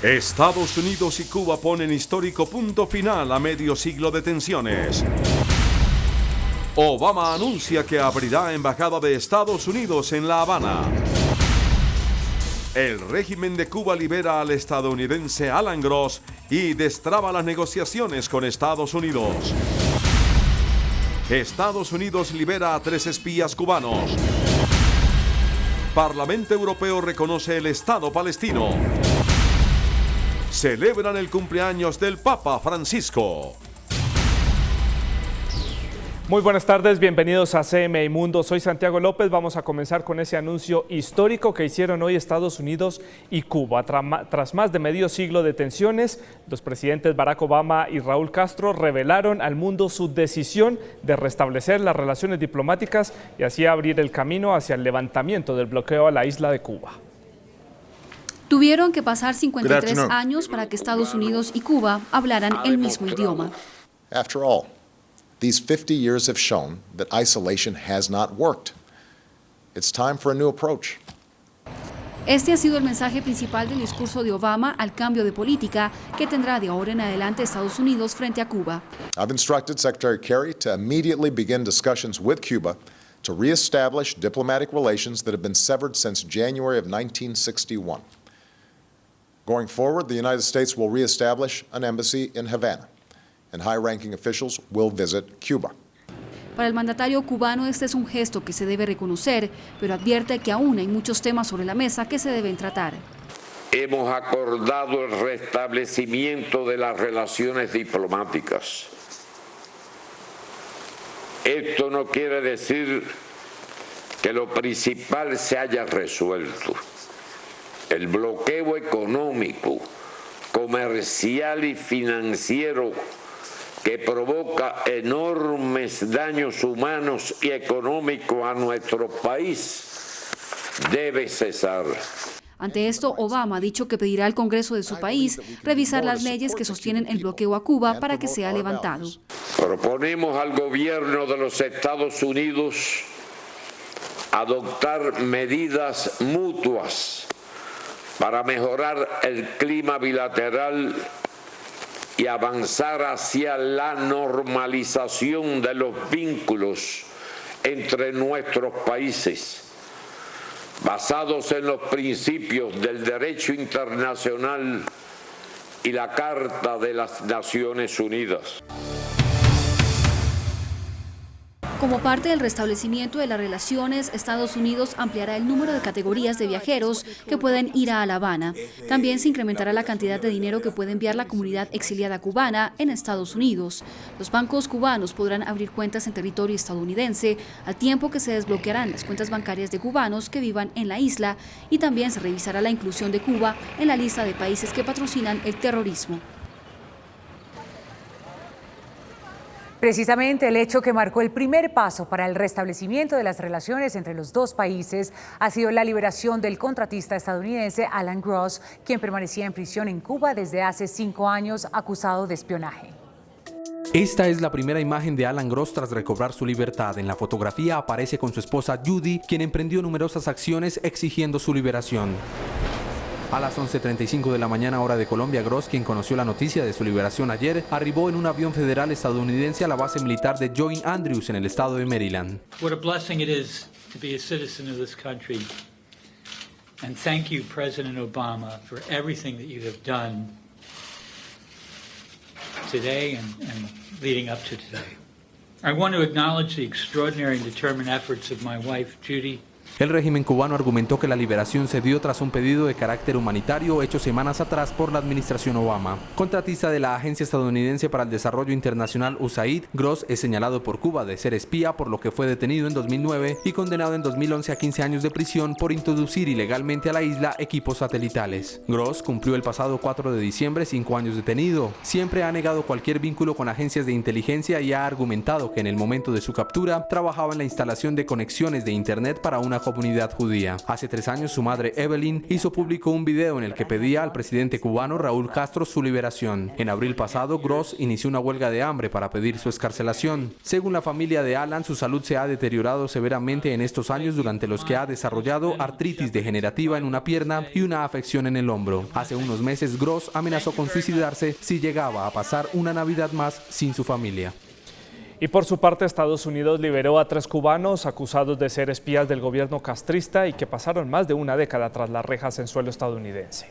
Estados Unidos y Cuba ponen histórico punto final a medio siglo de tensiones. Obama anuncia que abrirá embajada de Estados Unidos en La Habana. El régimen de Cuba libera al estadounidense Alan Gross y destraba las negociaciones con Estados Unidos. Estados Unidos libera a 3 espías cubanos. Parlamento Europeo reconoce el Estado palestino. Celebran el cumpleaños del Papa Francisco. Muy buenas tardes, bienvenidos a CMI Mundo. Soy Santiago López. Vamos a comenzar con ese anuncio histórico que hicieron hoy Estados Unidos y Cuba. Tras más de medio siglo de tensiones, los presidentes Barack Obama y Raúl Castro revelaron al mundo su decisión de restablecer las relaciones diplomáticas y así abrir el camino hacia el levantamiento del bloqueo a la isla de Cuba. Tuvieron que pasar 53 años para que Estados Unidos y Cuba hablaran el mismo idioma. After all, these 50 years have shown that isolation has not worked. It's time for a new approach. Este ha sido el mensaje principal del discurso de Obama al cambio de política que tendrá de ahora en adelante Estados Unidos frente a Cuba. I've instructed Secretary Kerry to immediately begin discussions with Cuba to reestablish diplomatic relations that have been severed since January of 1961. Going forward, the United States will reestablish an embassy in Havana, and high-ranking officials will visit Cuba. Para el mandatario cubano este es un gesto que se debe reconocer, pero advierte que aún hay muchos temas sobre la mesa que se deben tratar. Hemos acordado el restablecimiento de las relaciones diplomáticas. Esto no quiere decir que lo principal se haya resuelto. El bloqueo económico, comercial y financiero que provoca enormes daños humanos y económicos a nuestro país debe cesar. Ante esto, Obama ha dicho que pedirá al Congreso de su país revisar las leyes que sostienen el bloqueo a Cuba para que sea levantado. Proponemos al gobierno de los Estados Unidos adoptar medidas mutuas para mejorar el clima bilateral y avanzar hacia la normalización de los vínculos entre nuestros países, basados en los principios del derecho internacional y la Carta de las Naciones Unidas. Como parte del restablecimiento de las relaciones, Estados Unidos ampliará el número de categorías de viajeros que pueden ir a La Habana. También se incrementará la cantidad de dinero que puede enviar la comunidad exiliada cubana en Estados Unidos. Los bancos cubanos podrán abrir cuentas en territorio estadounidense, al tiempo que se desbloquearán las cuentas bancarias de cubanos que vivan en la isla, y también se revisará la inclusión de Cuba en la lista de países que patrocinan el terrorismo. Precisamente el hecho que marcó el primer paso para el restablecimiento de las relaciones entre los dos países ha sido la liberación del contratista estadounidense Alan Gross, quien permanecía en prisión en Cuba desde hace 5 años acusado de espionaje. Esta es la primera imagen de Alan Gross tras recobrar su libertad. En la fotografía aparece con su esposa Judy, quien emprendió numerosas acciones exigiendo su liberación. A las 11:35 de la mañana hora de Colombia, Gross, quien conoció la noticia de su liberación ayer, arribó en un avión federal estadounidense a la base militar de Joint Andrews en el estado de Maryland. What a blessing it is to be a citizen of this country. And thank you, President Obama, for everything that you have done today and leading up to today. I want to acknowledge the extraordinary and determined efforts of my wife, Judy. El régimen cubano argumentó que la liberación se dio tras un pedido de carácter humanitario hecho semanas atrás por la administración Obama. Contratista de la Agencia Estadounidense para el Desarrollo Internacional USAID, Gross es señalado por Cuba de ser espía, por lo que fue detenido en 2009 y condenado en 2011 a 15 años de prisión por introducir ilegalmente a la isla equipos satelitales. Gross cumplió el pasado 4 de diciembre 5 años detenido. Siempre ha negado cualquier vínculo con agencias de inteligencia y ha argumentado que en el momento de su captura trabajaba en la instalación de conexiones de internet para una una comunidad judía. Hace 3 años su madre Evelyn hizo público un video en el que pedía al presidente cubano Raúl Castro su liberación. En abril pasado, Gross inició una huelga de hambre para pedir su excarcelación. Según la familia de Alan, su salud se ha deteriorado severamente en estos años, durante los que ha desarrollado artritis degenerativa en una pierna y una afección en el hombro. Hace unos meses, Gross amenazó con suicidarse si llegaba a pasar una Navidad más sin su familia. Y por su parte, Estados Unidos liberó a 3 cubanos acusados de ser espías del gobierno castrista y que pasaron más de una década tras las rejas en suelo estadounidense.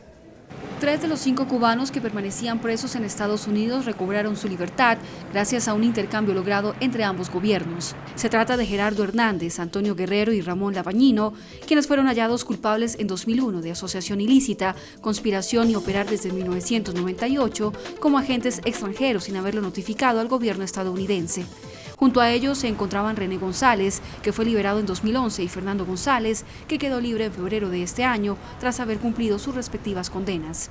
3 de los 5 cubanos que permanecían presos en Estados Unidos recobraron su libertad gracias a un intercambio logrado entre ambos gobiernos. Se trata de Gerardo Hernández, Antonio Guerrero y Ramón Lavañino, quienes fueron hallados culpables en 2001 de asociación ilícita, conspiración y operar desde 1998 como agentes extranjeros sin haberlo notificado al gobierno estadounidense. Junto a ellos se encontraban René González, que fue liberado en 2011, y Fernando González, que quedó libre en febrero de este año tras haber cumplido sus respectivas condenas.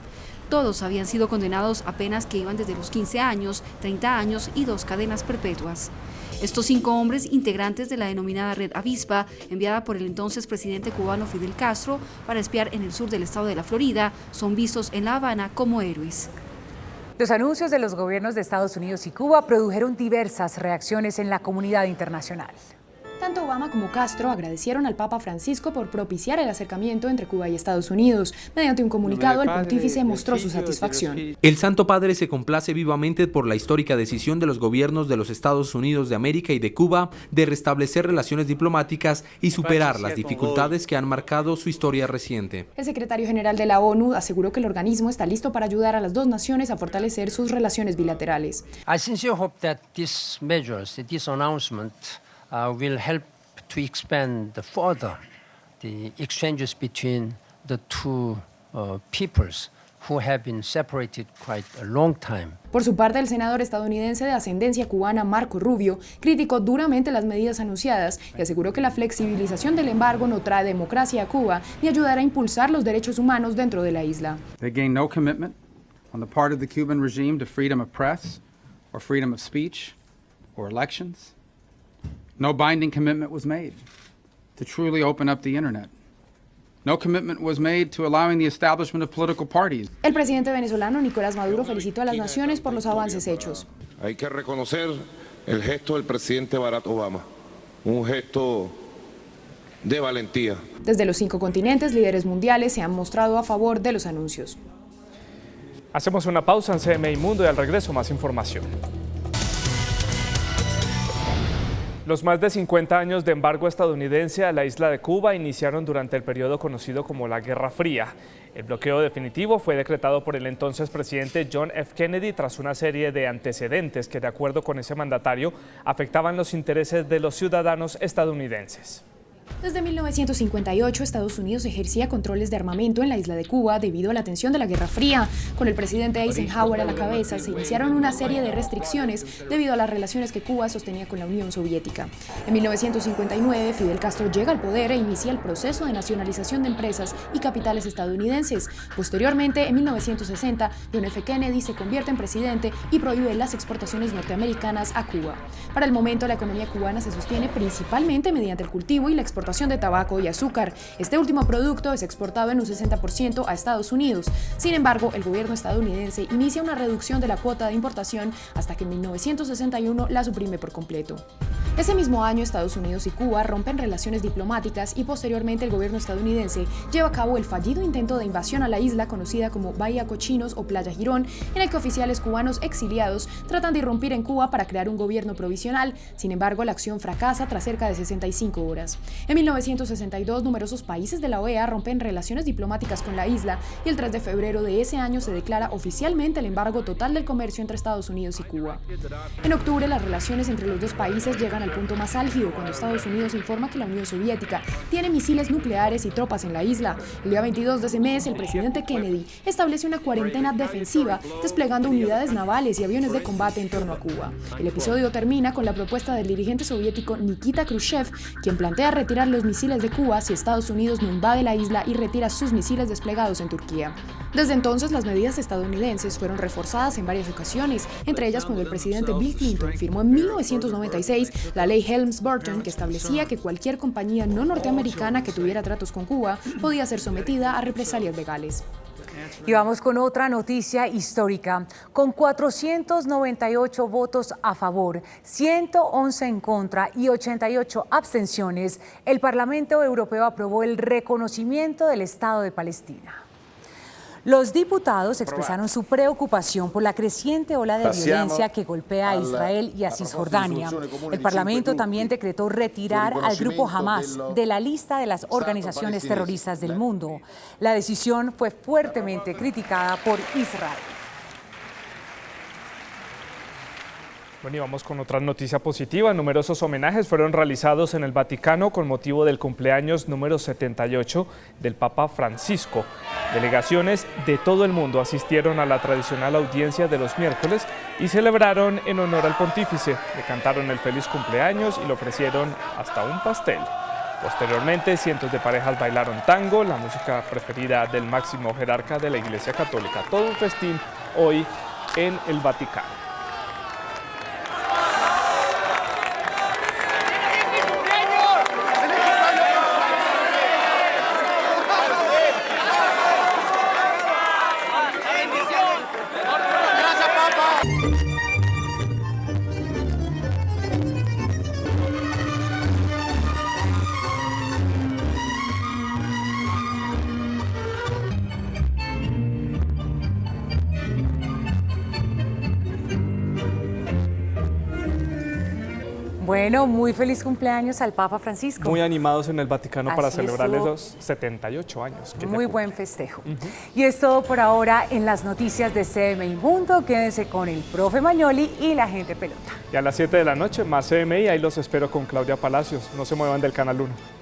Todos habían sido condenados a penas que iban desde los 15 años, 30 años y 2 cadenas perpetuas. Estos 5 hombres, integrantes de la denominada Red Avispa, enviada por el entonces presidente cubano Fidel Castro para espiar en el sur del estado de la Florida, son vistos en La Habana como héroes. Los anuncios de los gobiernos de Estados Unidos y Cuba produjeron diversas reacciones en la comunidad internacional. Tanto Obama como Castro agradecieron al Papa Francisco por propiciar el acercamiento entre Cuba y Estados Unidos. Mediante un comunicado, el pontífice mostró su satisfacción. El Santo Padre se complace vivamente por la histórica decisión de los gobiernos de los Estados Unidos de América y de Cuba de restablecer relaciones diplomáticas y superar las dificultades que han marcado su historia reciente. El secretario general de la ONU aseguró que el organismo está listo para ayudar a las 2 naciones a fortalecer sus relaciones bilaterales. I sincerely hope that these measures, this announcement, will help to expand further the exchanges between the two peoples who have been separated quite a long time. Por su parte, el senador estadounidense de ascendencia cubana Marco Rubio criticó duramente las medidas anunciadas y aseguró que la flexibilización del embargo no trae democracia a Cuba ni ayudará a impulsar los derechos humanos dentro de la isla. They gain no commitment on the part of the Cuban regime to freedom of press or freedom of speech or elections. No binding commitment was made to truly open up the internet. No commitment was made to allowing the establishment of political parties. El presidente venezolano Nicolás Maduro felicitó a las naciones por los avances hechos. Hay que reconocer el gesto del presidente Barack Obama, un gesto de valentía. Desde los 5 continentes, líderes mundiales se han mostrado a favor de los anuncios. Hacemos una pausa en CMI Mundo y al regreso más información. Los más de 50 años de embargo estadounidense a la isla de Cuba iniciaron durante el periodo conocido como la Guerra Fría. El bloqueo definitivo fue decretado por el entonces presidente John F. Kennedy tras una serie de antecedentes que, de acuerdo con ese mandatario, afectaban los intereses de los ciudadanos estadounidenses. Desde 1958, Estados Unidos ejercía controles de armamento en la isla de Cuba debido a la tensión de la Guerra Fría. Con el presidente Eisenhower a la cabeza, se iniciaron una serie de restricciones debido a las relaciones que Cuba sostenía con la Unión Soviética. En 1959, Fidel Castro llega al poder e inicia el proceso de nacionalización de empresas y capitales estadounidenses. Posteriormente, en 1960, John F. Kennedy se convierte en presidente y prohíbe las exportaciones norteamericanas a Cuba. Para el momento, la economía cubana se sostiene principalmente mediante el cultivo y la exportación de tabaco y azúcar. Este último producto es exportado en un 60% a Estados Unidos. Sin embargo, el gobierno estadounidense inicia una reducción de la cuota de importación hasta que en 1961 la suprime por completo. Ese mismo año, Estados Unidos y Cuba rompen relaciones diplomáticas y posteriormente el gobierno estadounidense lleva a cabo el fallido intento de invasión a la isla conocida como Bahía Cochinos o Playa Girón, en el que oficiales cubanos exiliados tratan de irrumpir en Cuba para crear un gobierno provisional. Sin embargo, la acción fracasa tras cerca de 65 horas. En 1962, numerosos países de la OEA rompen relaciones diplomáticas con la isla y el 3 de febrero de ese año se declara oficialmente el embargo total del comercio entre Estados Unidos y Cuba. En octubre, las relaciones entre los dos países llegan al punto más álgido cuando Estados Unidos informa que la Unión Soviética tiene misiles nucleares y tropas en la isla. El día 22 de ese mes, el presidente Kennedy establece una cuarentena defensiva, desplegando unidades navales y aviones de combate en torno a Cuba. El episodio termina con la propuesta del dirigente soviético Nikita Khrushchev, quien plantea retirar retirar los misiles de Cuba si Estados Unidos no invade la isla y retira sus misiles desplegados en Turquía. Desde entonces, las medidas estadounidenses fueron reforzadas en varias ocasiones, entre ellas cuando el presidente Bill Clinton firmó en 1996 la ley Helms-Burton, que establecía que cualquier compañía no norteamericana que tuviera tratos con Cuba podía ser sometida a represalias legales. Y vamos con otra noticia histórica. Con 498 votos a favor, 111 en contra y 88 abstenciones, el Parlamento Europeo aprobó el reconocimiento del Estado de Palestina. Los diputados expresaron su preocupación por la creciente ola de violencia que golpea a Israel y a Cisjordania. El Parlamento también decretó retirar al grupo Hamas de la lista de las organizaciones terroristas del mundo. La decisión fue fuertemente criticada por Israel. Bueno, y vamos con otra noticia positiva. Numerosos homenajes fueron realizados en el Vaticano con motivo del cumpleaños número 78 del Papa Francisco. Delegaciones de todo el mundo asistieron a la tradicional audiencia de los miércoles y celebraron en honor al pontífice. Le cantaron el feliz cumpleaños y le ofrecieron hasta un pastel. Posteriormente, cientos de parejas bailaron tango, la música preferida del máximo jerarca de la Iglesia Católica. Todo un festín hoy en el Vaticano. Bueno, muy feliz cumpleaños al Papa Francisco. Muy animados en el Vaticano para celebrarles estuvo. los 78 años. Muy buen festejo. Y es todo por ahora en las noticias de CMI Mundo. Quédense con el profe Magnoli y la gente pelota. Y a las 7 de la noche, más CMI, ahí los espero con Claudia Palacios. No se muevan del Canal 1.